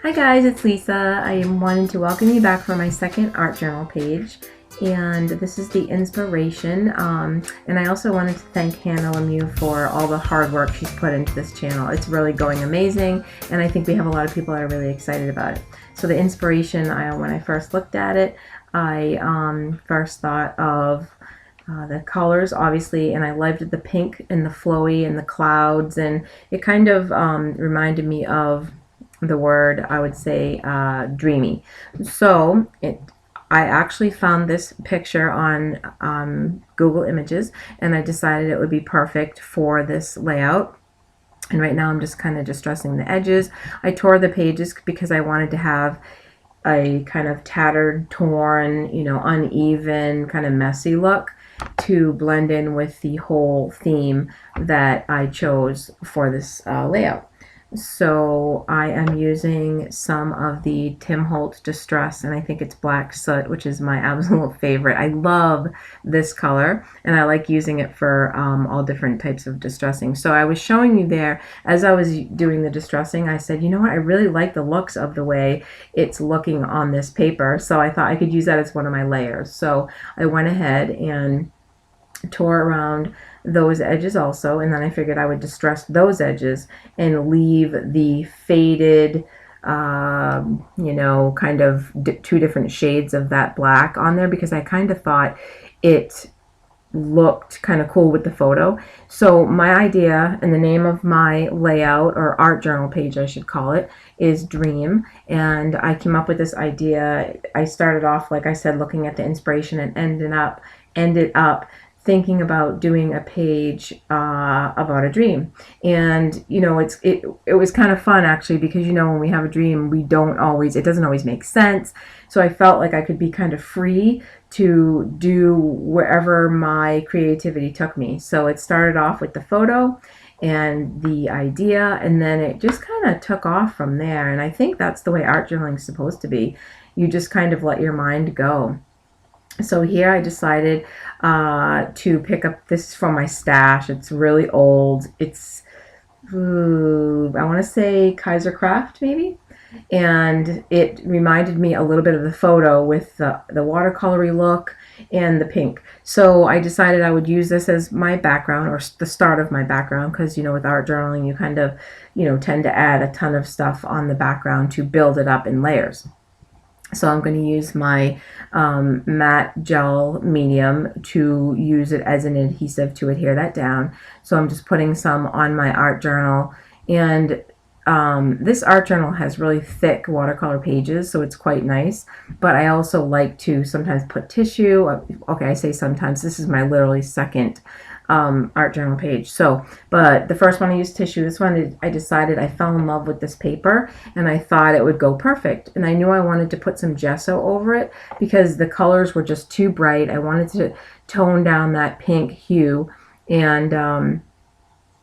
Hi guys, it's Lisa. I am wanting to welcome you back for my second art journal page, and this is the inspiration. And I also wanted to thank Hannah Lemieux for all the hard work she's put into this channel. It's really going amazing, and I think we have a lot of people that are really excited about it. So the inspiration, when I first looked at it, I first thought of the colors, obviously, and I loved the pink and the flowy and the clouds, and it kind of reminded me of the word, I would say, dreamy. So I actually found this picture on Google Images, and I decided it would be perfect for this layout. And right now I'm just kind of distressing the edges. I tore the pages because I wanted to have a kind of tattered, torn, uneven, kind of messy look to blend in with the whole theme that I chose for this layout. So I am using some of the Tim Holtz Distress, and I think it's Black Soot, which is my absolute favorite. I love this color, and I like using it for all different types of distressing. So I was showing you there, as I was doing the distressing, I said, you know what, I really like the looks of the way it's looking on this paper, so I thought I could use that as one of my layers. So I went ahead and tore around those edges also, and then I figured I would distress those edges and leave the faded kind of two different shades of that black on there, because I kind of thought it looked kind of cool with the photo. So my idea, and the name of my layout, or art journal page I should call it, is Dream. And I came up with this idea. I started off, like I said, looking at the inspiration, and ended up thinking about doing a page about a dream. And it was kind of fun, actually, because when we have a dream, it doesn't always make sense. So I felt like I could be kind of free to do wherever my creativity took me. So it started off with the photo and the idea, and then it just kind of took off from there. And I think that's the way art journaling is supposed to be. You just kind of let your mind go. So here I decided to pick up, this from my stash. It's really old. It's, I want to say Kaiser Craft maybe. And it reminded me a little bit of the photo with the watercolory look and the pink. So I decided I would use this as my background, or the start of my background, because with art journaling you kind of tend to add a ton of stuff on the background to build it up in layers. So I'm going to use my matte gel medium to use it as an adhesive to adhere that down. So I'm just putting some on my art journal, and this art journal has really thick watercolor pages, so it's quite nice. But I also like to sometimes put tissue. Okay, I say sometimes. This is my literally second art journal page. But the first one I used tissue. This one I decided, I fell in love with this paper, and I thought it would go perfect. And I knew I wanted to put some gesso over it because the colors were just too bright. I wanted to tone down that pink hue and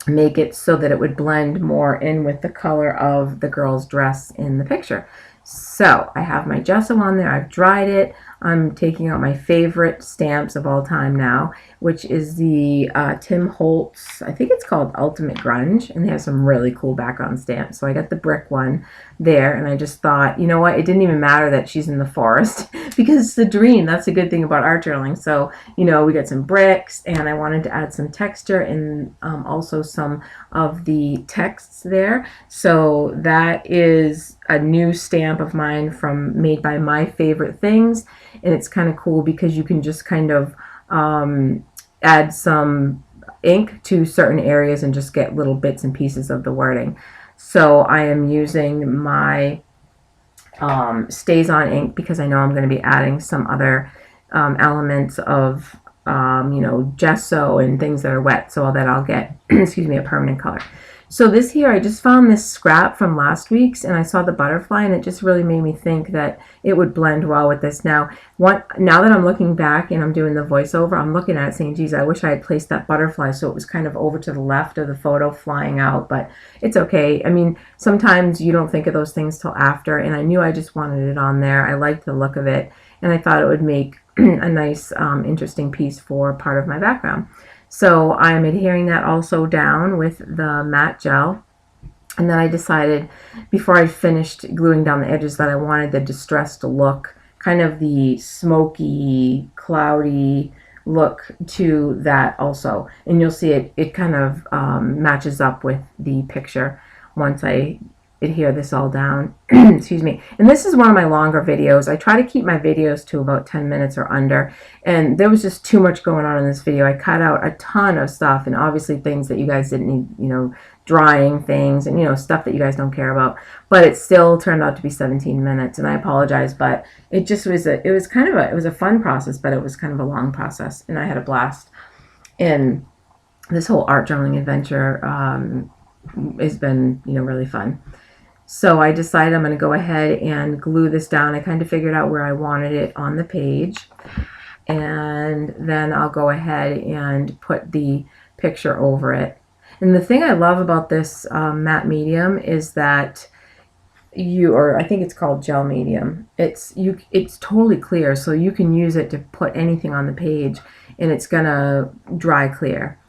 make it so that it would blend more in with the color of the girl's dress in the picture. So I have my gesso on there. I've dried it. I'm taking out my favorite stamps of all time now, which is the Tim Holtz, I think it's called Ultimate Grunge, and they have some really cool background stamps. So I got the brick one there, and I just thought, you know what, it didn't even matter that she's in the forest because it's a dream. That's a good thing about art journaling. So, we got some bricks, and I wanted to add some texture and also some of the texts there. So that is a new stamp of mine made by My Favorite Things, and it's kind of cool because you can just kind of add some ink to certain areas and just get little bits and pieces of the wording. So I am using my Stays On ink because I know I'm going to be adding some other elements of gesso and things that are wet, so that I'll get excuse me, a permanent color. So this here, I just found this scrap from last week's, and I saw the butterfly, and it just really made me think that it would blend well with this. Now that I'm looking back and I'm doing the voiceover, I'm looking at it saying, geez, I wish I had placed that butterfly so it was kind of over to the left of the photo flying out, but it's okay. I mean, sometimes you don't think of those things till after, and I knew I just wanted it on there. I liked the look of it, and I thought it would make a nice, interesting piece for part of my background. So I'm adhering that also down with the matte gel, And then I decided, before I finished gluing down the edges, that I wanted the distressed look, kind of the smoky, cloudy look to that also. And you'll see it kind of matches up with the picture once I adhere this all down. Excuse me. And this is one of my longer videos. I try to keep my videos to about 10 minutes or under. And there was just too much going on in this video. I cut out a ton of stuff, and obviously things that you guys didn't need, you know, drying things and, you know, stuff that you guys don't care about. But it still turned out to be 17 minutes, and I apologize, but it just was it was a fun process, but it was kind of a long process, and I had a blast. And this whole art journaling adventure has been, you know, really fun. So I decided I'm going to go ahead and glue this down. I kind of figured out where I wanted it on the page, and then I'll go ahead and put the picture over it. And the thing I love about this matte medium is that I think it's called gel medium. It's totally clear, so you can use it to put anything on the page, and it's gonna dry clear.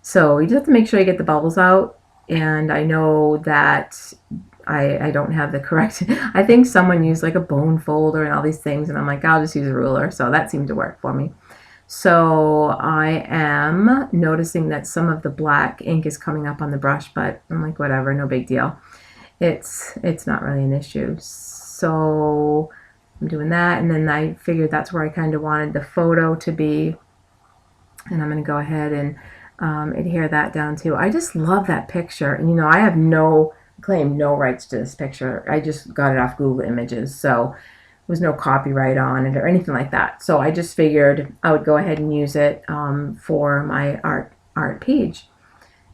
So you just have to make sure you get the bubbles out. And I know that I don't have the correct, I think someone used like a bone folder and all these things, and I'm like, I'll just use a ruler. So that seemed to work for me. So I am noticing that some of the black ink is coming up on the brush, but I'm like, whatever, no big deal. It's not really an issue. So I'm doing that, and then I figured that's where I kind of wanted the photo to be, and I'm going to go ahead and adhere that down too. I just love that picture, and you know, I have claim no rights to this picture. I just got it off Google Images, so there was no copyright on it or anything like that. So I just figured I would go ahead and use it for my art page.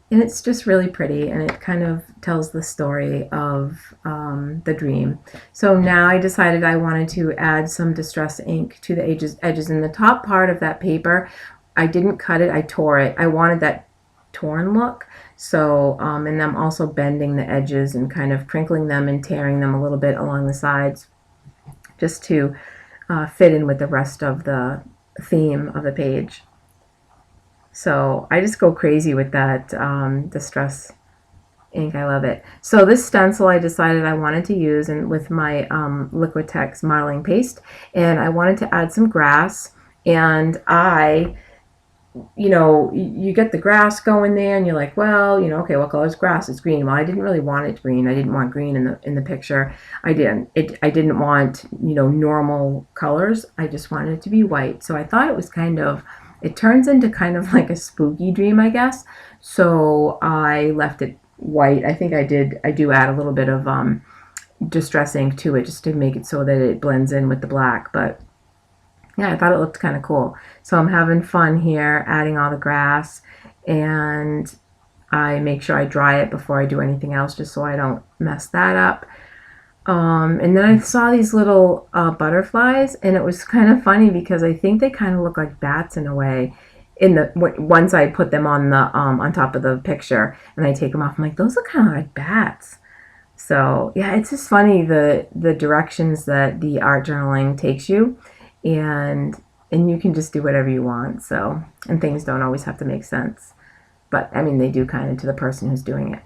And it's just really pretty, and it kind of tells the story of the dream. So now I decided I wanted to add some distress ink to the edges. In the top part of that paper, I didn't cut it, I tore it. I wanted that torn look. So, and I'm also bending the edges and kind of crinkling them and tearing them a little bit along the sides, just to fit in with the rest of the theme of the page. So I just go crazy with that distress ink. I love it. So this stencil I decided I wanted to use, and with my Liquitex modeling paste, and I wanted to add some grass. And you know, you get the grass going there, and you're like, well, you know, okay, what color is grass? It's green. Well, I didn't really want it green. I didn't want green in the picture. I didn't want, you know, normal colors. I just wanted it to be white. So I thought it was it turns into kind of like a spooky dream, I guess. So I left it white. I think I do add a little bit of distress ink to it just to make it so that it blends in with the black. But yeah, I thought it looked kind of cool. So I'm having fun here adding all the grass, and I make sure I dry it before I do anything else, just so I don't mess that up. And then I saw these little butterflies, and it was kind of funny because I think they kind of look like bats in a way. Once I put them on the on top of the picture and I take them off, I'm like, those look kind of like bats. So yeah, it's just funny the directions that the art journaling takes you, and you can just do whatever you want. So, and things don't always have to make sense, but I mean they do kind of to the person who's doing it.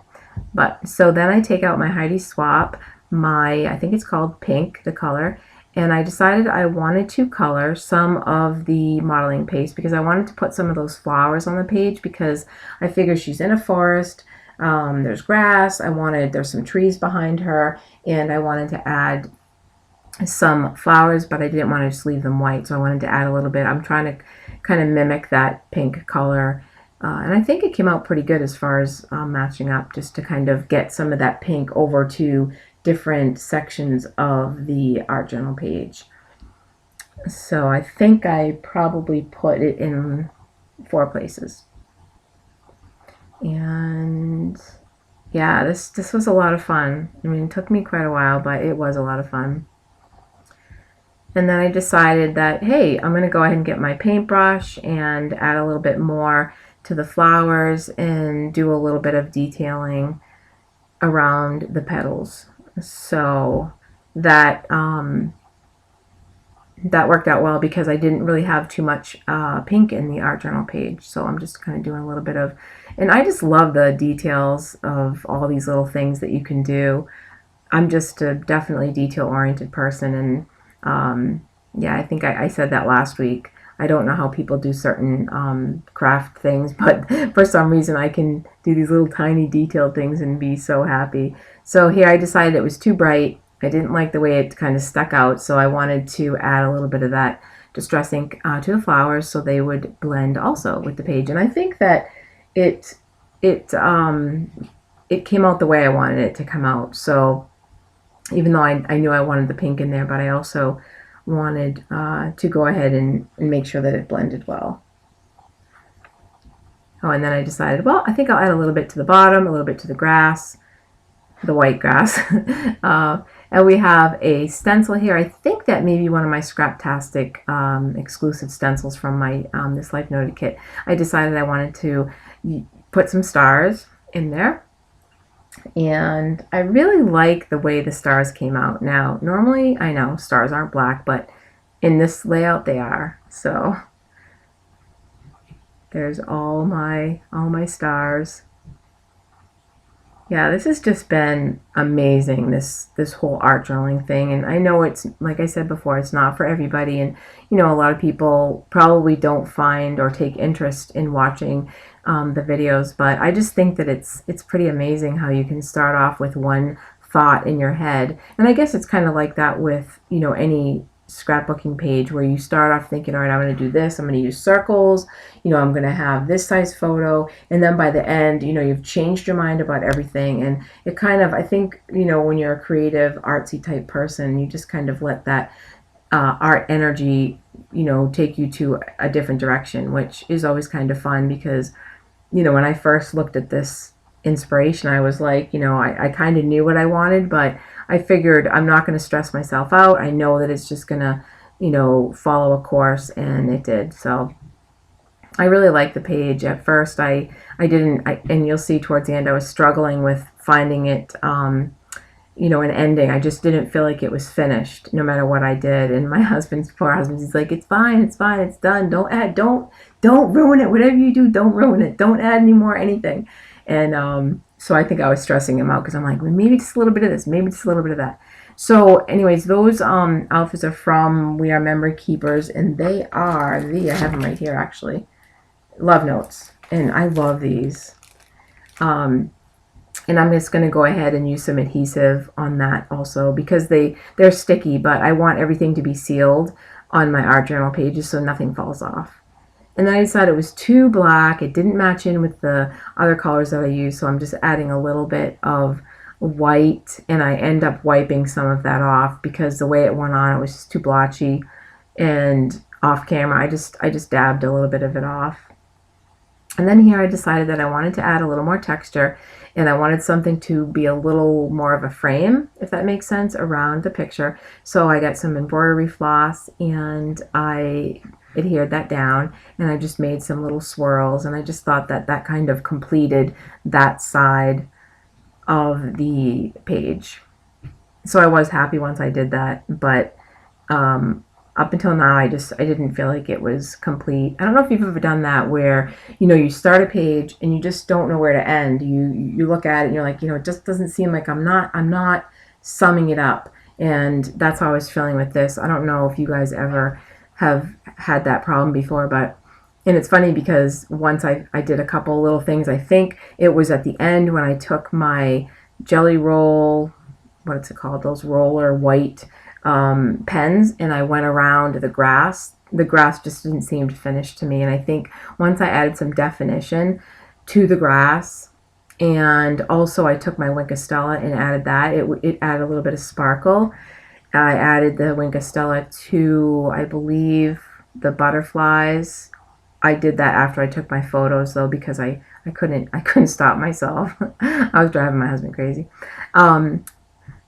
But so then I take out my Heidi Swap, I think it's called Pink, the color, and I decided I wanted to color some of the modeling paste because I wanted to put some of those flowers on the page, because I figure she's in a forest, there's grass, there's some trees behind her, and I wanted to add some flowers, but I didn't want to just leave them white, so I wanted to add a little bit. I'm trying to kind of mimic that pink color. And I think it came out pretty good as far as matching up, just to kind of get some of that pink over to different sections of the art journal page. So I think I probably put it in 4 places. And yeah, this was a lot of fun. I mean, it took me quite a while, but it was a lot of fun. And then I decided that, hey, I'm going to go ahead and get my paintbrush and add a little bit more to the flowers and do a little bit of detailing around the petals. So that that worked out well because I didn't really have too much pink in the art journal page. So I'm just kind of doing a little bit of, and I just love the details of all these little things that you can do. I'm just a definitely detail-oriented person, and yeah, I think I said that last week. I don't know how people do certain craft things, but for some reason I can do these little tiny detailed things and be so happy. So here I decided it was too bright. I didn't like the way it kind of stuck out, so I wanted to add a little bit of that distress ink to the flowers so they would blend also with the page. And I think that it came out the way I wanted it to come out. So even though I knew I wanted the pink in there, but I also wanted to go ahead and make sure that it blended well. Oh, and then I decided, well, I think I'll add a little bit to the bottom, a little bit to the grass, the white grass. And we have a stencil here. I think that may be one of my Scraptastic exclusive stencils from my This Life Noted kit. I decided I wanted to put some stars in there. And I really like the way the stars came out. Now, normally, I know stars aren't black, but in this layout they are. So there's all my stars. Yeah, this has just been amazing, this whole art journaling thing. And I know it's, like I said before, it's not for everybody. And, you know, a lot of people probably don't find or take interest in watching the videos. But I just think that it's pretty amazing how you can start off with one thought in your head. And I guess it's kind of like that with, you know, any scrapbooking page where you start off thinking, all right, I'm going to do this, I'm going to use circles, you know, I'm going to have this size photo, and then by the end, you know, you've changed your mind about everything. And it kind of, I think, you know, when you're a creative, artsy type person, you just kind of let that art energy, you know, take you to a different direction, which is always kind of fun because, you know, when I first looked at this inspiration, I was like, you know, I kind of knew what I wanted, but I figured I'm not going to stress myself out. I know that it's just going to, you know, follow a course, and it did. So I really like the page. At first, I didn't, and you'll see towards the end, I was struggling with finding it, you know, an ending. I just didn't feel like it was finished, no matter what I did. And my poor husband, he's like, it's fine, it's done. Don't add, don't ruin it. Whatever you do, don't ruin it. Don't add any more anything. And so I think I was stressing him out because I'm like, well, maybe just a little bit of this, maybe just a little bit of that. So anyways, those outfits are from We Are Memory Keepers, and they are I have them right here actually, Love Notes, and I love these. And I'm just going to go ahead and use some adhesive on that also because they're sticky, but I want everything to be sealed on my art journal pages so nothing falls off. And then I decided it was too black. It didn't match in with the other colors that I used, so I'm just adding a little bit of white, and I end up wiping some of that off because the way it went on, it was just too blotchy. And off camera, I just dabbed a little bit of it off. And then here I decided that I wanted to add a little more texture, and I wanted something to be a little more of a frame, if that makes sense, around the picture. So I got some embroidery floss, and I adhered that down, and I just made some little swirls, and I just thought that that kind of completed that side of the page. So I was happy once I did that, but up until now I didn't feel like it was complete. I don't know if you've ever done that where, you know, you start a page and you just don't know where to end. You look at it and you're like, you know, it just doesn't seem like I'm not summing it up. And that's how I was feeling with this. I don't know if you guys ever have had that problem before, and it's funny because once I did a couple little things. I think it was at the end when I took my Jelly Roll, what's it called, those roller white pens, and I went around the grass. The grass just didn't seem finished to me, and I think once I added some definition to the grass, and also I took my Wink of Stella and added that, it added a little bit of sparkle. I added the Wink of Stella to, I believe, the butterflies. I did that after I took my photos though, because I couldn't stop myself. I was driving my husband crazy.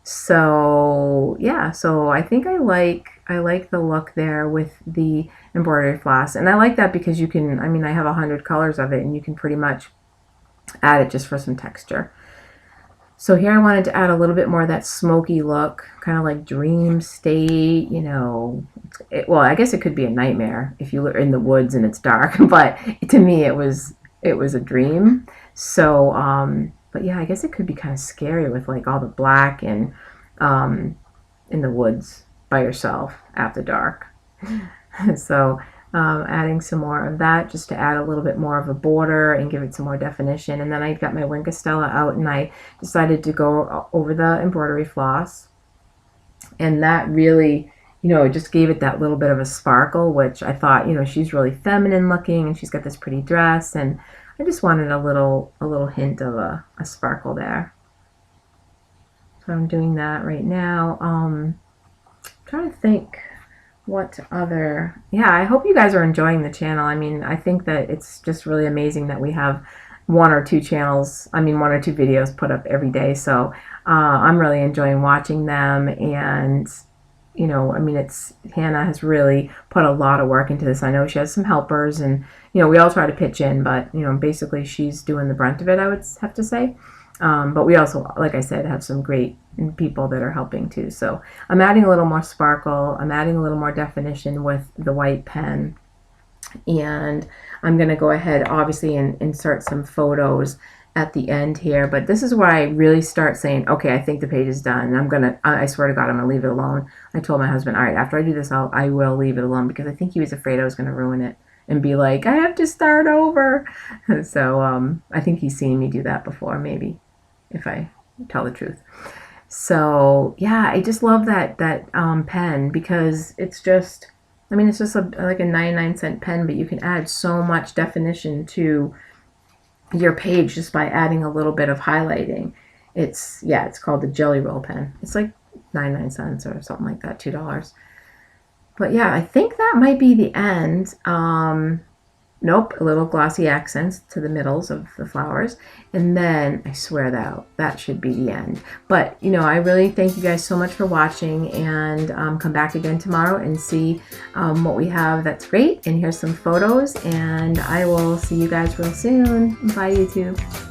So yeah, so I think I like the look there with the embroidery floss, and I like that because you can, I mean, I have 100 colors of it, and you can pretty much add it just for some texture. So here I wanted to add a little bit more of that smoky look, kind of like dream state, you know. Well, I guess it could be a nightmare if you were in the woods and it's dark, but to me it was a dream. So, but yeah, I guess it could be kind of scary with like all the black and in the woods by yourself after dark. So adding some more of that just to add a little bit more of a border and give it some more definition. And then I got my Wink of Stella out and I decided to go over the embroidery floss. And that really, you know, it just gave it that little bit of a sparkle, which I thought, you know, she's really feminine looking and she's got this pretty dress, and I just wanted a little hint of a sparkle there. So I'm doing that right now. Trying to think what other, yeah, I hope you guys are enjoying the channel. I mean, I think that it's just really amazing that we have one or two videos put up every day. So I'm really enjoying watching them. And you know, I mean, Hannah has really put a lot of work into this. I know she has some helpers, and you know, we all try to pitch in, but you know, basically she's doing the brunt of it, I would have to say. But we also, like I said, have some great people that are helping too. So I'm adding a little more sparkle. I'm adding a little more definition with the white pen. And I'm going to go ahead, obviously, and insert some photos at the end here. But this is where I really start saying, okay, I think the page is done. And I swear to God, I'm going to leave it alone. I told my husband, all right, after I do this, I will leave it alone, because I think he was afraid I was going to ruin it and be like, I have to start over. So I think he's seen me do that before, maybe, if I tell the truth. So yeah, I just love that pen, because it's just, I mean, it's just like a 99-cent pen, but you can add so much definition to your page just by adding a little bit of highlighting. It's called the Jelly Roll pen. It's like 99 cents or something like that, $2. But yeah, I think that might be the end. Nope, a little glossy accents to the middles of the flowers. And then I swear that should be the end. But, you know, I really thank you guys so much for watching, and come back again tomorrow and see what we have that's great. And here's some photos, and I will see you guys real soon. Bye, YouTube.